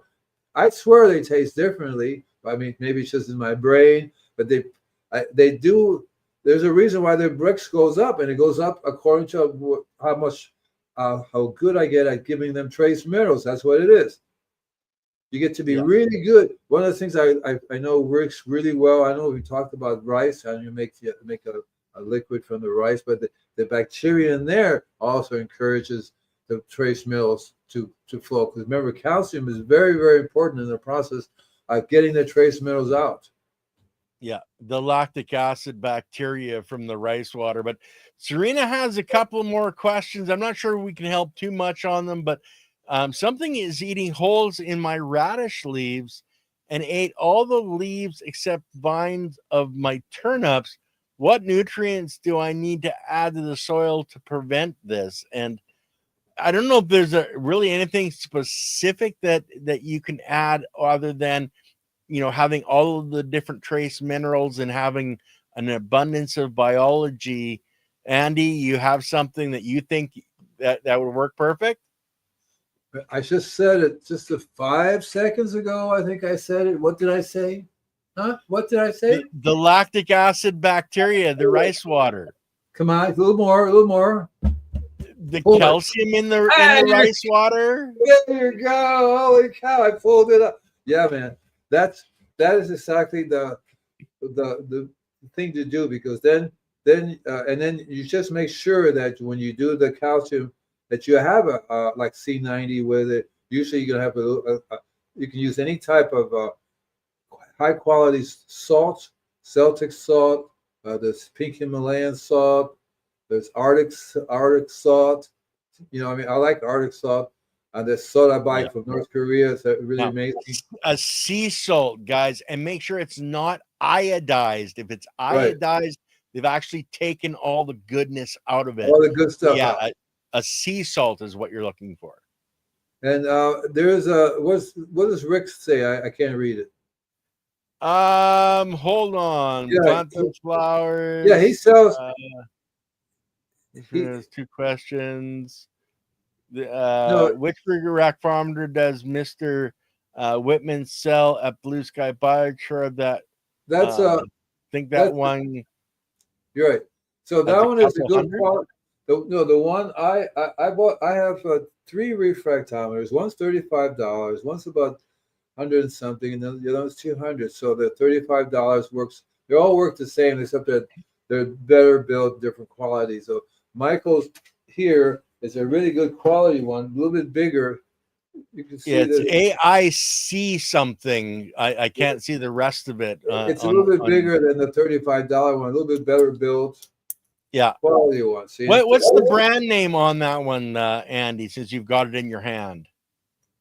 I swear they taste differently. I mean, maybe it's just in my brain, but they do. There's a reason why their Brix goes up, and it goes up according to how good I get at giving them trace minerals. That's what it is. You get to be really good. One of the things I know works really well. I know we talked about rice, and you make a liquid from the rice, but the bacteria in there also encourages the trace minerals to flow. Because remember, calcium is very, very important in the process of getting the trace minerals out. Yeah, the lactic acid bacteria from the rice water. But Serena has a couple more questions. I'm not sure we can help too much on them, but something is eating holes in my radish leaves and ate all the leaves except vines of my turnips. What nutrients do I need to add to the soil to prevent this? And I don't know if there's really anything specific that you can add other than having all of the different trace minerals and having an abundance of biology. Andy, you have something that you think that would work perfect? I just said it just 5 seconds ago. I think I said it. What did I say? Huh? What did I say? The lactic acid bacteria, the rice water. Come on, a little more, a little more. The calcium in the rice water. There you go. Holy cow! I pulled it up. Yeah, man. That is exactly the thing to do, because then you just make sure that when you do the calcium that you have a like C90 with it. Usually you're gonna have you can use any type of high quality salt, Celtic salt. There's pink Himalayan salt. There's Arctic salt. I mean, I like Arctic salt. And the salt I buy from North Korea is really amazing. A sea salt, guys, and make sure it's not iodized. If it's iodized, they've actually taken all the goodness out of it. All the good stuff out. A sea salt is what you're looking for. And there's what does Rick say? I can't read it. Hold on. Plants and flowers. Yeah, he sells. There's 2 questions. Which rigor rack farmer does Mr. Whitman sell at Blue Sky Biochar? That's I think that one. You're right. So that one is a good quality. The one I bought. I have 3 refractometers. One's $35. One's about 100 and something, and then the other one's 200. So the $35 works. They all work the same, except that they're better built, different quality. So Michael's here is a really good quality one, a little bit bigger. You can see Yeah, it's that AIC something. I can't see the rest of it. it's a little bit bigger than the $35 one, a little bit better built. Yeah, quality one. See, what's the brand name on that one, Andy? Since you've got it in your hand.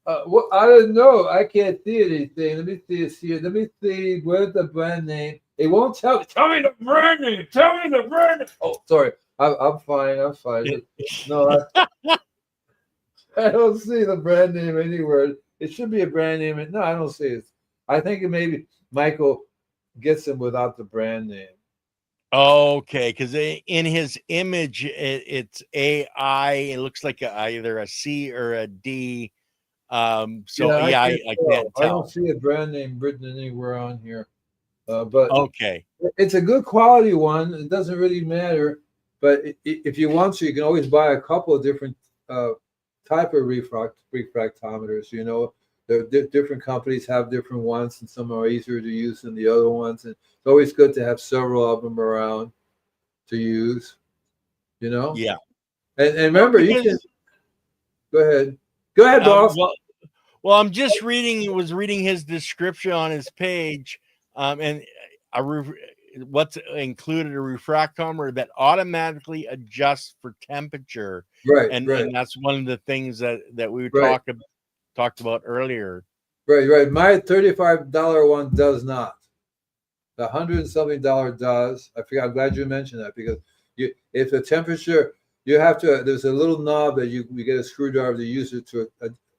Well, I don't know. I can't see anything. Let me see it here. Let me see. Where's the brand name? It won't tell me. Tell me the brand name. Tell me the brand name. Oh, sorry. I'm fine. I'm fine. No, I don't see the brand name anywhere. It should be a brand name. No, I don't see it. I think it maybe Michael gets them without the brand name. Okay, because in his image, it's AI. It looks like either a C or a D. So yeah, I can't tell. I don't see a brand name written anywhere on here. But okay, it's a good quality one. It doesn't really matter. But if you want to, you can always buy a couple of different type of refractometers. You know, different companies have different ones, and some are easier to use than the other ones. And it's always good to have several of them around to use. You know. Yeah. And remember, you can go ahead. Go ahead, boss. Well, I'm just reading his description on his page, and what's included: a refractometer that automatically adjusts for temperature. Right, and that's one of the things that we talked about earlier. Right. My $35 one does not. The $100 and something does. I forgot. I'm glad you mentioned that, because if the temperature, you have to. There's a little knob that you get a screwdriver to use it to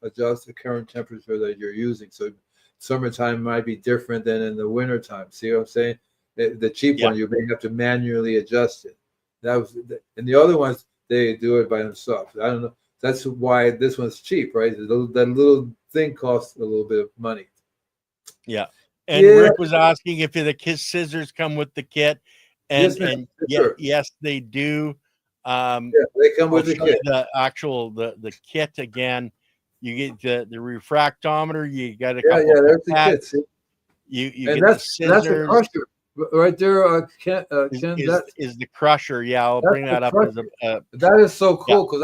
adjust the current temperature that you're using. So summertime might be different than in the wintertime. See what I'm saying? The cheap one, you may have to manually adjust it. And the other ones, they do it by themselves. I don't know. That's why this one's cheap, right? That little thing costs a little bit of money. Yeah. And Rick was asking if the scissors come with the kit. And yes, they do. They come with the kit. The kit again. You get the refractometer. You got a couple. Yeah, there's the kit. See? You get the scissors. That's the crusher right there. Ken, that is the crusher. Yeah, I'll bring that up. That is so cool, because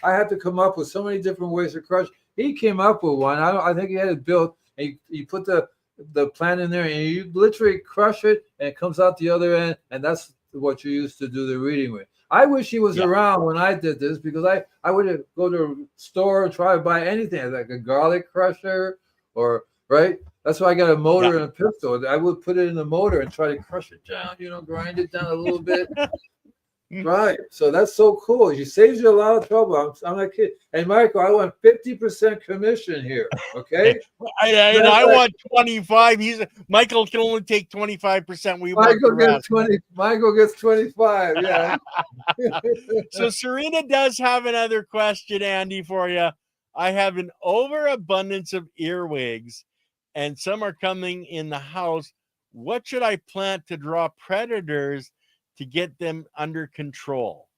I had to come up with so many different ways to crush. He came up with one. I think he had it built. And you put the plant in there, and you literally crush it, and it comes out the other end, and that's what you use to do the reading with. I wish he was around when I did this, because I would go to a store, try to buy anything, like a garlic crusher, or right. That's why I got a motor and a pistol. I would put it in the motor and try to crush it down, grind it down a little bit. Right. So that's so cool. It saves you a lot of trouble. I'm not kidding. And Michael, I want 50% commission here. Okay. I want 25. Michael can only take 25%. Michael gets 25. Yeah. So Serena does have another question, Andy, for you. I have an overabundance of earwigs, and some are coming in the house. What should I plant to draw predators to get them under control?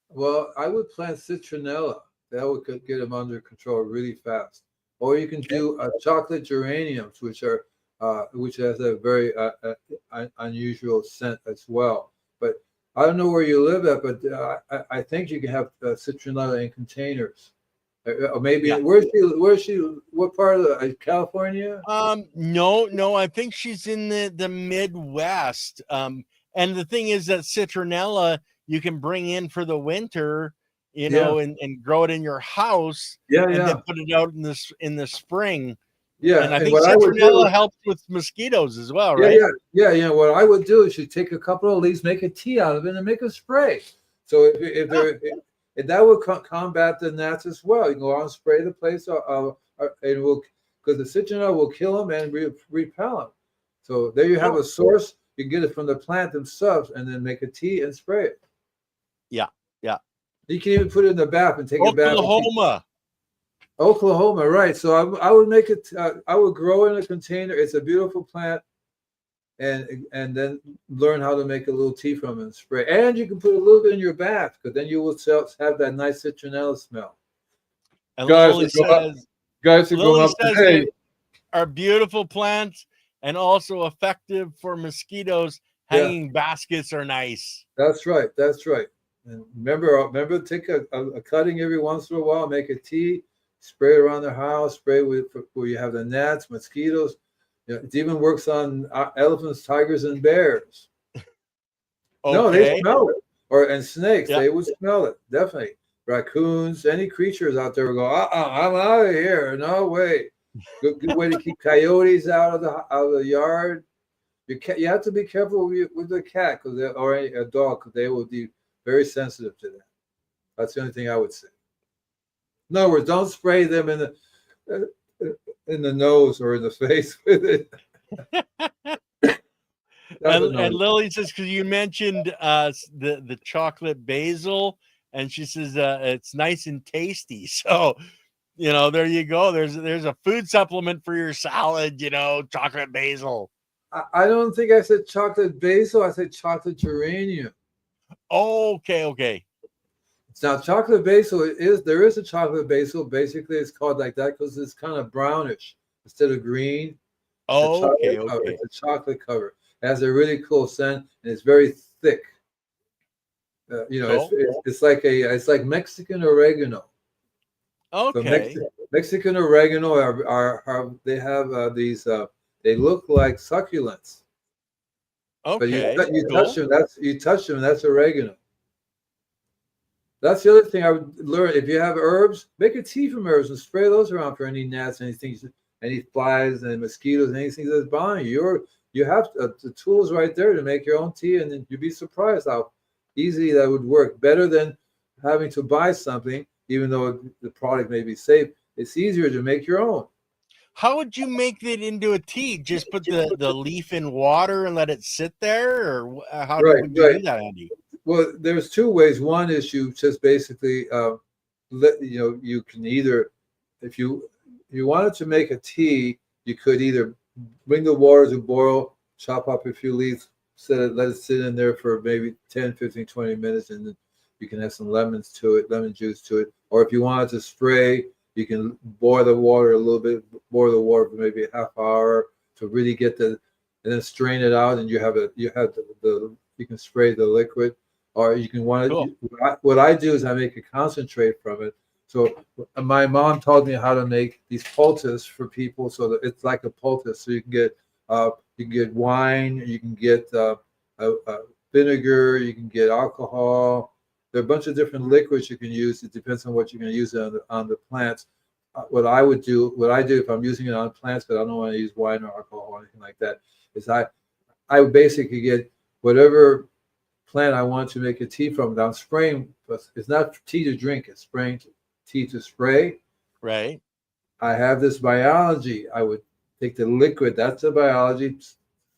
Well, I would plant citronella. That would get them under control really fast. Or you can do chocolate geraniums, which has a very unusual scent as well. But I don't know where you live at, but I think you can have citronella in containers. Or maybe where's she? What part of California? No. I think she's in the Midwest. And the thing is that citronella you can bring in for the winter, and grow it in your house. And then put it out in the spring. Yeah, and I think citronella helps with mosquitoes as well, right? Yeah. What I would do is you take a couple of leaves, make a tea out of it, and make a spray. So if that will combat the gnats as well. You can go out and spray the place, because the citronella will kill them and repel them. So there you have a source. You get it from the plant themselves, and then make a tea and spray it. Yeah. You can even put it in the bath and take a bath. Oklahoma, right? So I would make it. I would grow in a container. It's a beautiful plant, and then learn how to make a little tea from it and spray. And you can put a little bit in your bath, because then you will have that nice citronella smell. And Lily says, "Guys, who go up today." are beautiful plants and also effective for mosquitoes. Yeah, Hanging baskets are nice. that's right. That's right. And remember, take a cutting every once in a while, make a tea, spray it around the house, spray with where you have the gnats, mosquitoes. You know, it even works on elephants, tigers, and bears. No, they Okay. smell it. And snakes, Yeah. they would smell it, definitely. Raccoons, any creatures out there would go, I'm out of here. No way. Good way to keep coyotes out of the yard. You have to be careful with the cat or a dog because they will be very sensitive to that. That's the only thing I would say. In other words, don't spray them in the nose or in the face with it. That's And another. Lily says, because you mentioned the chocolate basil, and she says it's nice and tasty. So there you go. There's a food supplement for your salad. Chocolate basil. I don't think I said chocolate basil. I said chocolate geranium. Okay. Now, chocolate basil there is a chocolate basil. Basically, it's called like that because it's kind of brownish instead of green. It's a chocolate cover. Okay. It's a chocolate cover. It has a really cool scent and it's very thick. Cool. It's like Mexican oregano. So Okay. Mexican oregano they have these they look like succulents, but Okay. you Cool. touch them, that's oregano. That's the other thing I would learn. If you have herbs, make a tea from herbs and spray those around for any gnats, anything, any flies and mosquitoes, anything that's bothering you. You have the tools right there to make your own tea, and then you'd be surprised how easily that would work. Better than having to buy something, even though the product may be safe. It's easier to make your own. How would you make it into a tea? Just put the leaf in water and let it sit there, or how Right, would you right. do that, Andy? Well, there's two ways. One is you just basically you can either if you wanted to make a tea, you could either bring the water to boil, chop up a few leaves, let it sit in there for maybe 10, 15, 20 minutes, and then you can add some lemon juice to it. Or if you wanted to spray, you can boil the water a little bit, boil the water for maybe a half hour to really get and then strain it out, and you have you can spray the liquid. Or you can Cool. what I do is I make a concentrate from it. So my mom taught me how to make these poultices for people, so that it's like a poultice. So you can get wine, you can get vinegar, you can get alcohol. There are a bunch of different liquids you can use. It depends on what you're going to use on the plants. What I do if I'm using it on plants, but I don't want to use wine or alcohol or anything like that, is I would basically get whatever plant I want to make a tea from. I'm spraying, but it's not tea to drink, it's spraying tea to spray. Right. I have this biology. I would take the liquid, that's the biology,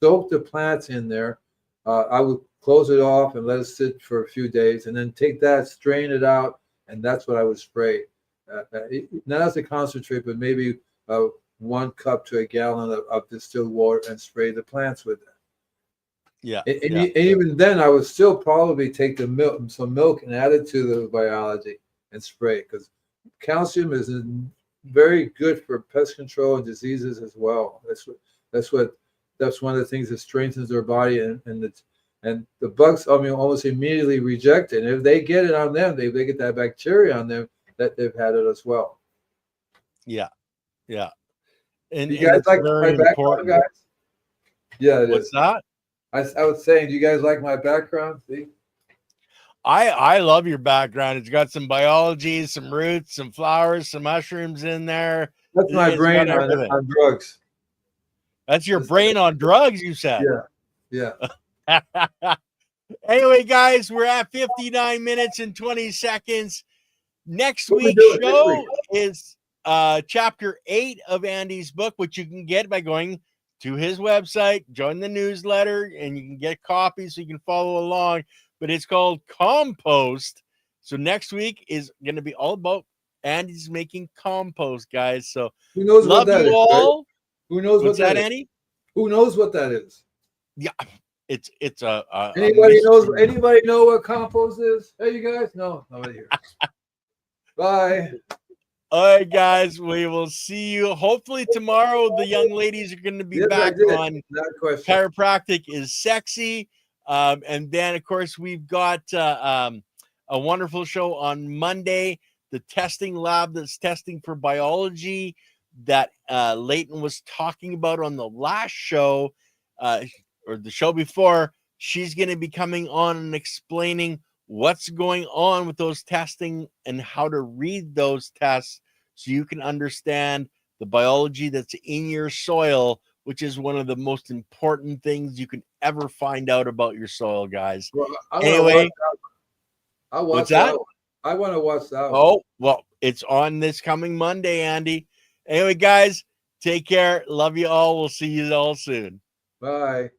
soak the plants in there. I would close it off and let it sit for a few days, and then take that, strain it out, and that's what I would spray. Not as a concentrate, but maybe 1 cup to a gallon of distilled water, and spray the plants with it. Yeah. And even then, I would still probably take some milk, and add it to the biology and spray it, because calcium is very good for pest control and diseases as well. That's one of the things that strengthens their body, and the bugs, almost immediately reject it. And if they get it on them, they get that bacteria on them, that they've had it as well. Yeah. And Do you guys it's like my very background, important. guys? Yeah, it What's is. that? I was saying, do you guys like my background? See? I love your background. It's got some biology, some roots, some flowers, some mushrooms in there. That's my It's got brain everything. on drugs. That's your brain on drugs, you said. Yeah. Anyway, guys, we're at 59 minutes and 20 seconds. Next What we week's doing this week? show is chapter 8 of Andy's book, which you can get by going to his website, join the newsletter, and you can get copies so you can follow along. But it's called Compost. So next week is going to be all about Andy's making compost, guys. So Who knows what love that you is? all. Right? Who knows What's what that that, is? Andy? Who knows what that is? Yeah, it's a Anybody knows? mystery. Anybody know what compost is? Hey, you guys? No, nobody here. Bye. All right, guys, we will see you hopefully tomorrow. The young ladies are going to be Yes, I back did. on Not a question. Chiropractic is Sexy. And then, of course, we've got a wonderful show on Monday, the testing lab that's testing for biology that Leighton was talking about on the last show or the show before. She's going to be coming on and explaining what's going on with those testing and how to read those tests so you can understand the biology that's in your soil, which is one of the most important things you can ever find out about your soil, guys. Well, Anyway, I'll what's watch that? that one. I want to watch that one. Oh, well, it's on this coming Monday, Andy. Anyway, guys, take care. Love you all. We'll see you all soon. Bye.